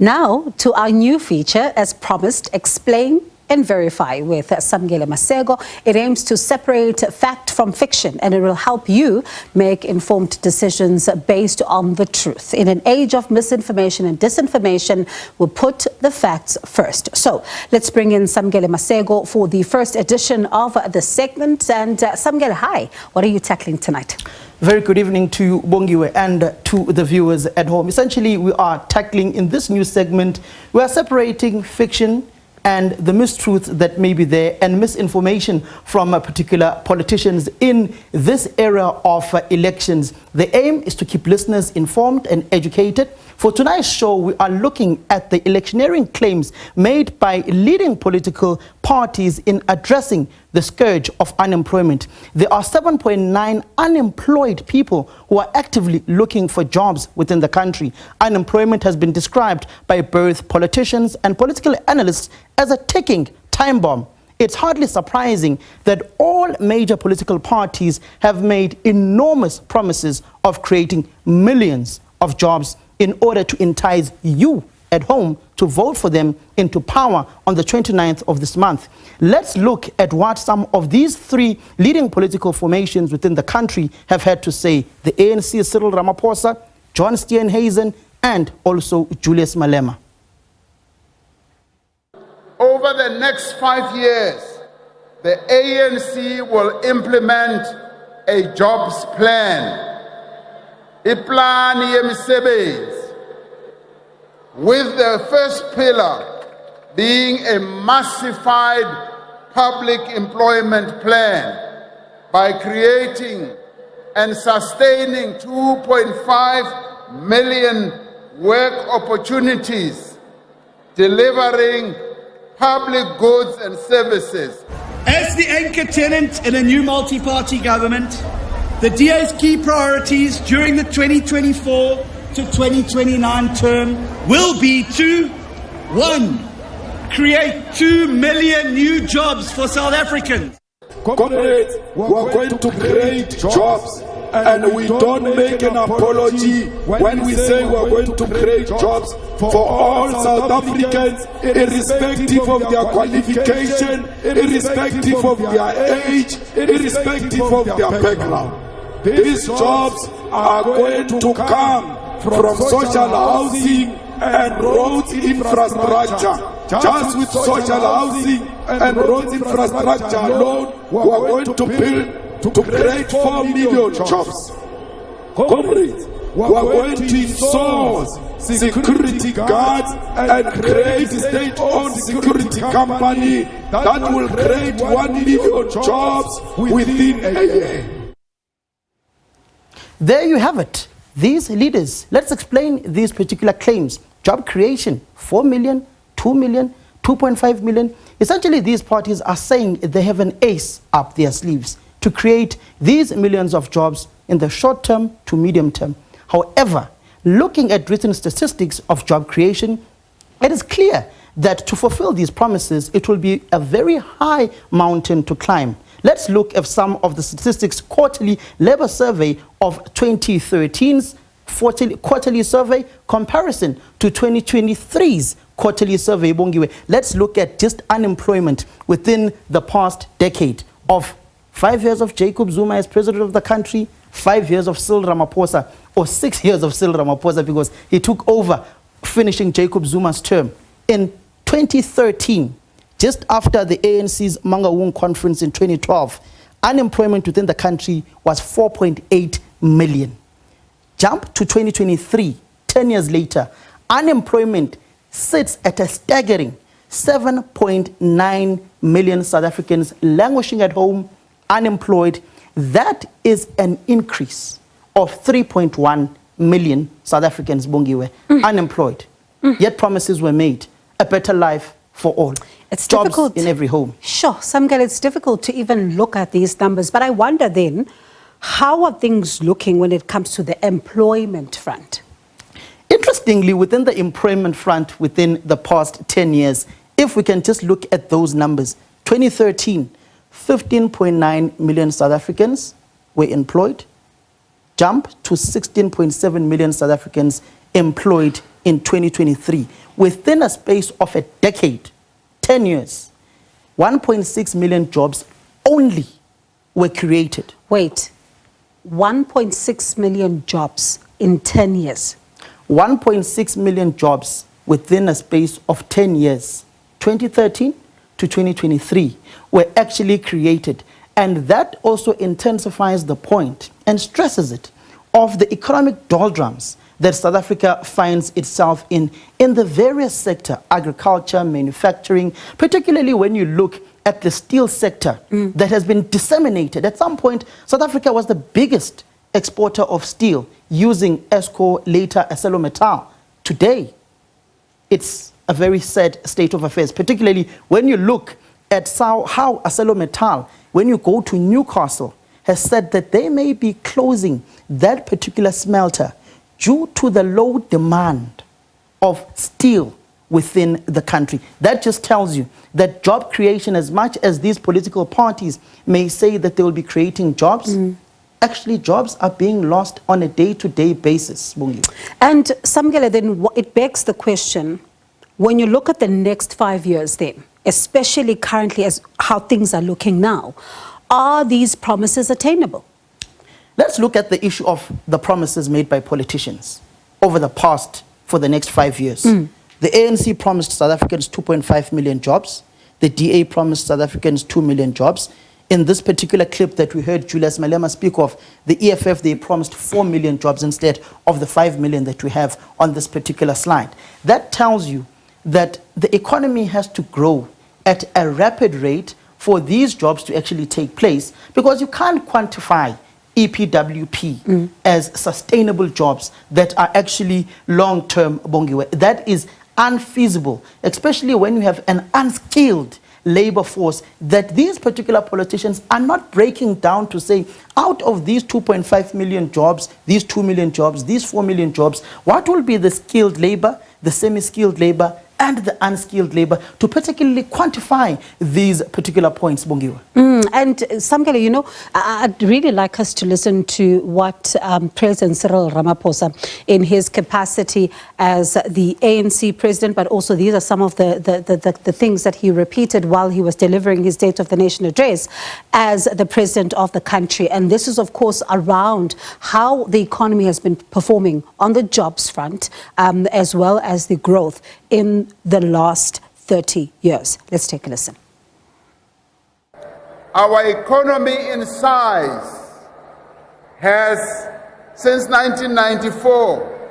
Now to our new feature, as promised, Explain and Verify with Samgele Masego. It aims to separate fact from fiction, and it will help you make informed decisions based on the truth. In an age of misinformation and disinformation, we'll put the facts first. So let's bring in Samgele Masego for the first edition of the segment. And Samgele, hi. What are you tackling tonight? Very good evening to Bongiwe and to the viewers at home. Essentially, we are tackling in this new segment, we are separating fiction and the mistruth that may be there and misinformation from particular politicians in this era of elections. The aim is to keep listeners informed and educated. For tonight's show, we are looking at the electioneering claims made by leading political parties in addressing the scourge of unemployment. There are 7.9 unemployed people who are actively looking for jobs within the country. Unemployment has been described by both politicians and political analysts as a ticking time bomb. It's hardly surprising that all major political parties have made enormous promises of creating millions of jobs in order to entice you at home to vote for them into power on the 29th of this month. Let's look at what some of these three leading political formations within the country have had to say. The ANC, Cyril Ramaphosa, John Steenhuisen, and also Julius Malema. Over the next 5 years, the ANC will implement a jobs plan. Plan yemisebenzi, with the first pillar being a massified public employment plan by creating and sustaining 2.5 million work opportunities, delivering public goods and services. As the anchor tenant in a new multi-party government, the DA's key priorities during the 2024 to 2029 term will be to, 1, create 2 million new jobs for South Africans. Comrades, we are going to create jobs, and we don't make an apology when we say we are going to create jobs for all South Africans, irrespective of their qualification, irrespective of their age, irrespective of their background. These jobs are going to come from social housing and roads infrastructure. Just with social housing and roads infrastructure alone, we are going to build to create 4 million jobs. Comrades, we are going to source security guards and create a state-owned security company that will create 1 million jobs within a year. There you have it. These leaders, let's explain these particular claims. Job creation, 4 million, 2 million, 2.5 million. Essentially, these parties are saying they have an ace up their sleeves to create these millions of jobs in the short term to medium term. However, looking at written statistics of job creation, it is clear that to fulfill these promises, it will be a very high mountain to climb. Let's look at some of the statistics. Quarterly labor survey of 2013's quarterly survey comparison to 2023's quarterly survey. Bongiwe, let's look at just unemployment within the past decade of 5 years of Jacob Zuma as president of the country, 5 years of Cyril Ramaphosa, or 6 years of Cyril Ramaphosa because he took over finishing Jacob Zuma's term. In 2013, just after the ANC's Mangaung conference in 2012, unemployment within the country was 4.8 million. Jump to 2023, 10 years later, unemployment sits at a staggering 7.9 million South Africans languishing at home, unemployed. That is an increase of 3.1 million South Africans, Bongiwe, unemployed. Yet promises were made, a better life for all. It's jobs difficult in every home. Sure, Samgele, it's difficult to even look at these numbers, but I wonder then, how are things looking when it comes to the employment front? Interestingly, within the employment front within the past 10 years, if we can just look at those numbers, 2013, 15.9 million South Africans were employed. Jump to 16.7 million South Africans employed in 2023. Within a space of a decade, 10 years, 1.6 million jobs only were created. Wait, 1.6 million jobs in 10 years. 1.6 million jobs within a space of 10 years, 2013 to 2023, were actually created. And that also intensifies the point and stresses it of the economic doldrums that South Africa finds itself in the various sectors, agriculture, manufacturing, particularly when you look at the steel sector that has been disseminated. At some point, South Africa was the biggest exporter of steel using Esco, later ArcelorMittal. Today, it's a very sad state of affairs, particularly when you look at how ArcelorMittal, when you go to Newcastle, has said that they may be closing that particular smelter due to the low demand of steel within the country. That just tells you that job creation, as much as these political parties may say that they will be creating jobs, actually jobs are being lost on a day-to-day basis. Bungi. And Samgele, then it begs the question, when you look at the next 5 years then, especially currently as how things are looking now, are these promises attainable? Let's look at the issue of the promises made by politicians over the past for the next 5 years. The ANC promised South Africans 2.5 million jobs. The DA promised South Africans 2 million jobs. In this particular clip that we heard Julius Malema speak of, the EFF, they promised 4 million jobs instead of the 5 million that we have on this particular slide. That tells you that the economy has to grow at a rapid rate for these jobs to actually take place, because you can't quantify EPWP as sustainable jobs that are actually long-term bongiwe. That is unfeasible, especially when you have an unskilled labor force that these particular politicians are not breaking down to say, out of these 2.5 million jobs, these 2 million jobs, these 4 million jobs, what will be the skilled labor, the semi-skilled labor, and the unskilled labor, to particularly quantify these particular points, Bongiwa. And Samgele, you know, I'd really like us to listen to what President Cyril Ramaphosa, in his capacity as the ANC president, but also these are some of the things that he repeated while he was delivering his State of the Nation address as the president of the country. And this is, of course, around how the economy has been performing on the jobs front, as well as the growth in the last 30 years. Let's take a listen. Our economy in size has, since 1994,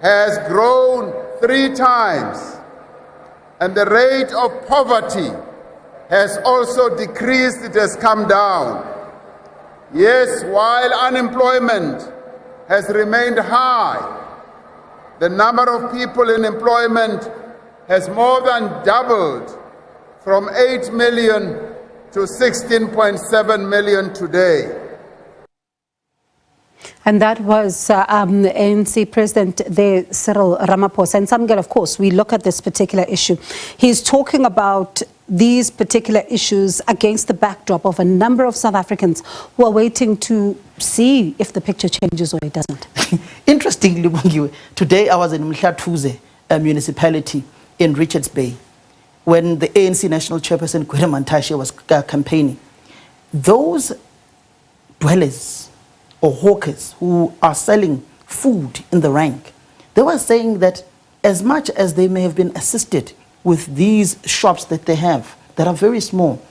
has grown 3 times, and the rate of poverty has also decreased, it has come down. Yes, while unemployment has remained high, the number of people in employment has more than doubled from 8 million to 16.7 million today. And that was ANC President there, Cyril Ramaphosa. And Samgele, of course, we look at this particular issue. He's talking about these particular issues against the backdrop of a number of South Africans who are waiting to see if the picture changes or it doesn't. Interestingly, today I was in Mhlathuze, a municipality in Richards Bay, when the ANC National Chairperson, Gwede Mantashe, was campaigning. Those dwellers or hawkers who are selling food in the rank, they were saying that as much as they may have been assisted with these shops that they have, that are very small,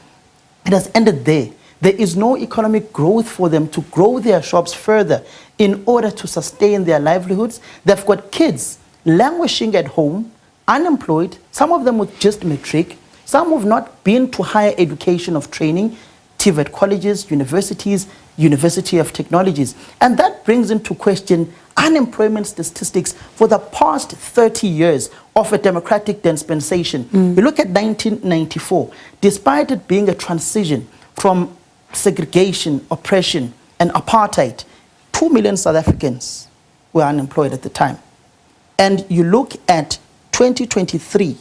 it has ended there. There is no economic growth for them to grow their shops further in order to sustain their livelihoods. They've got kids languishing at home, unemployed, some of them with just matric, some who have not been to higher education of training, TVET colleges, universities, University of Technologies. And that brings into question unemployment statistics for the past 30 years of a democratic dispensation. We look at 1994, despite it being a transition from segregation, oppression, and apartheid, 2 million South Africans were unemployed at the time. And you look at 2023,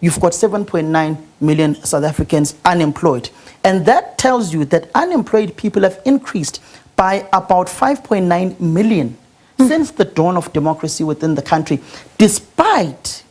you've got 7.9 million South Africans unemployed. And that tells you that unemployed people have increased by about 5.9 million since the dawn of democracy within the country, despite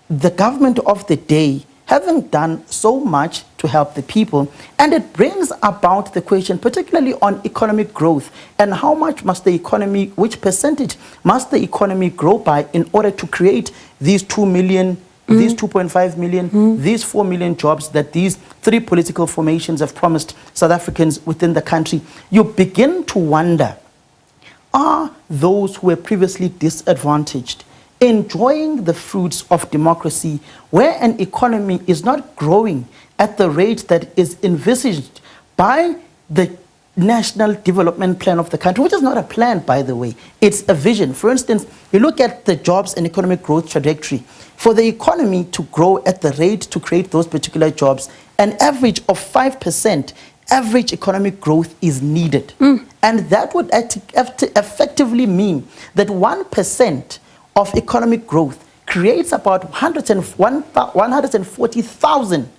the government of the day having done so much to help the people. And it brings about the question, particularly on economic growth, and how much must the economy, which percentage must the economy grow by in order to create these 2 million, these 2.5 million, these 4 million jobs that these three political formations have promised South Africans within the country. You begin to wonder, are those who were previously disadvantaged enjoying the fruits of democracy, where an economy is not growing at the rate that is envisaged by the national development plan of the country, which is not a plan, by the way, it's a vision. For instance, you look at the jobs and economic growth trajectory. For the economy to grow at the rate to create those particular jobs, an average of 5% average economic growth is needed. And that would effectively mean that 1% of economic growth creates about 140,000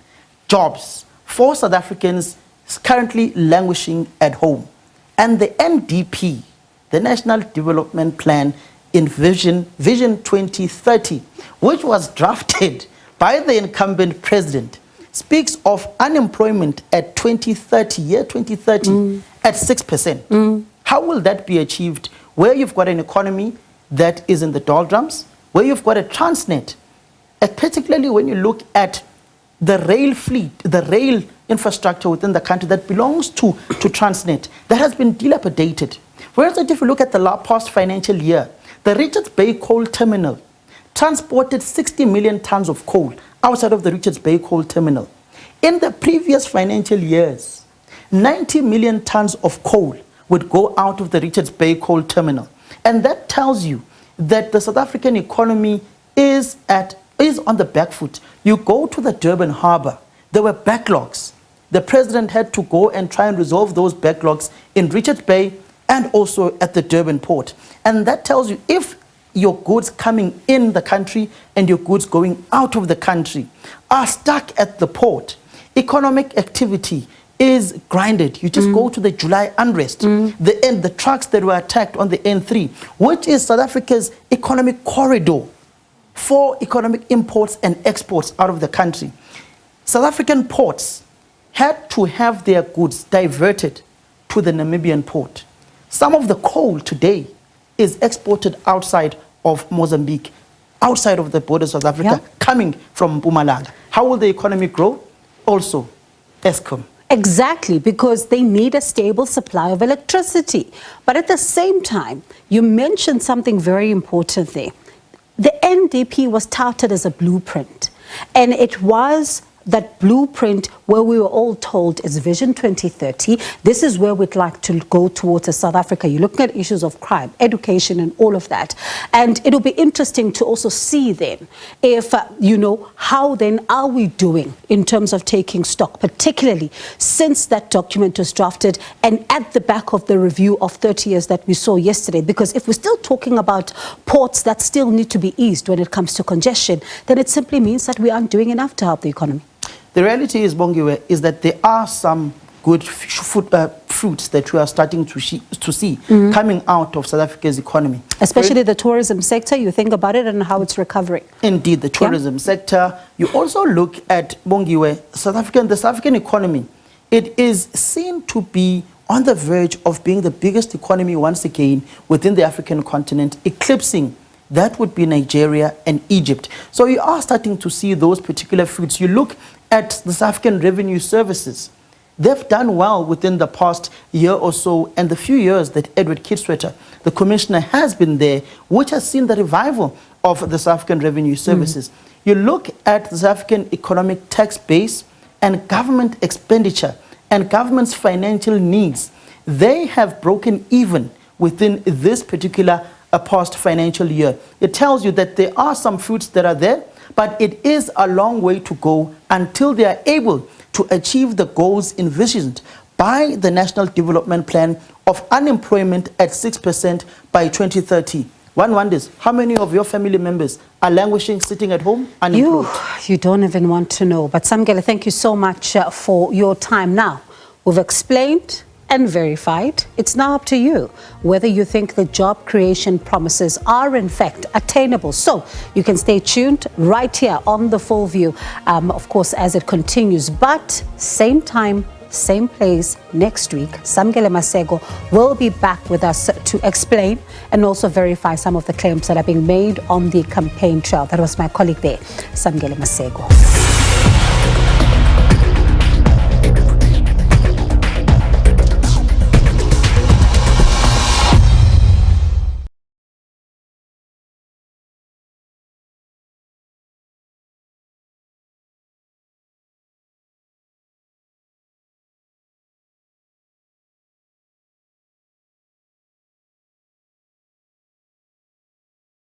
jobs for South Africans currently languishing at home. And the NDP, the National Development Plan in Vision 2030, which was drafted by the incumbent president, speaks of unemployment at 2030, at 6%. How will that be achieved where you've got an economy that is in the doldrums, where you've got a Transnet, particularly when you look at the rail fleet, the rail infrastructure within the country that belongs to Transnet, that has been dilapidated. Whereas if you look at the past financial year, the Richards Bay Coal Terminal transported 60 million tons of coal outside of the Richards Bay Coal Terminal. In the previous financial years, 90 million tons of coal would go out of the Richards Bay Coal Terminal. And that tells you that the South African economy is on the back foot. You go to the Durban Harbour, there were backlogs. The president had to go and try and resolve those backlogs in Richards Bay and also at the Durban port. And that tells you if your goods coming in the country and your goods going out of the country are stuck at the port, economic activity is grinded. You just go to the July unrest, the trucks that were attacked on the N3, which is South Africa's economic corridor for economic imports and exports out of the country. South African ports had to have their goods diverted to the Namibian port. Some of the coal today is exported outside of Mozambique, outside of the borders of South Africa, coming from Mpumalanga. How will the economy grow? Also, Eskom. Exactly, because they need a stable supply of electricity. But at the same time, you mentioned something very important there. The NDP was touted as a blueprint, and it was that blueprint where we were all told is Vision 2030. This is where we'd like to go towards as South Africa. You're looking at issues of crime, education, and all of that. And it'll be interesting to also see then if, how then are we doing in terms of taking stock, particularly since that document was drafted and at the back of the review of 30 years that we saw yesterday. Because if we're still talking about ports that still need to be eased when it comes to congestion, then it simply means that we aren't doing enough to help the economy. The reality is, Bongiwe, is that there are some good fruits that we are starting to see coming out of South Africa's economy. Especially the tourism sector, you think about it and how it's recovering. Indeed, the tourism sector. You also look at, Bongiwe, the South African economy. It is seen to be on the verge of being the biggest economy once again within the African continent, eclipsing that would be Nigeria and Egypt. So you are starting to see those particular fruits. You look at the South African Revenue Services. They've done well within the past year or so, and the few years that Edward Kidswetter, the commissioner, has been there, which has seen the revival of the South African Revenue Services. You look at the South African economic tax base and government expenditure and government's financial needs. They have broken even within this particular past financial year. It tells you that there are some fruits that are there, but it is a long way to go until they are able to achieve the goals envisioned by the National Development Plan of unemployment at 6% by 2030. One wonders, how many of your family members are languishing, sitting at home, unemployed? You don't even want to know. But Samgele, thank you so much for your time. Now, we've explained, and verified. It's now up to you whether you think the job creation promises are in fact attainable. So you can stay tuned right here on The Full View, of course, as it continues. But same time, same place next week, Samgele Masego will be back with us to explain and also verify some of the claims that are being made on the campaign trail. That was my colleague there, Samgele Masego.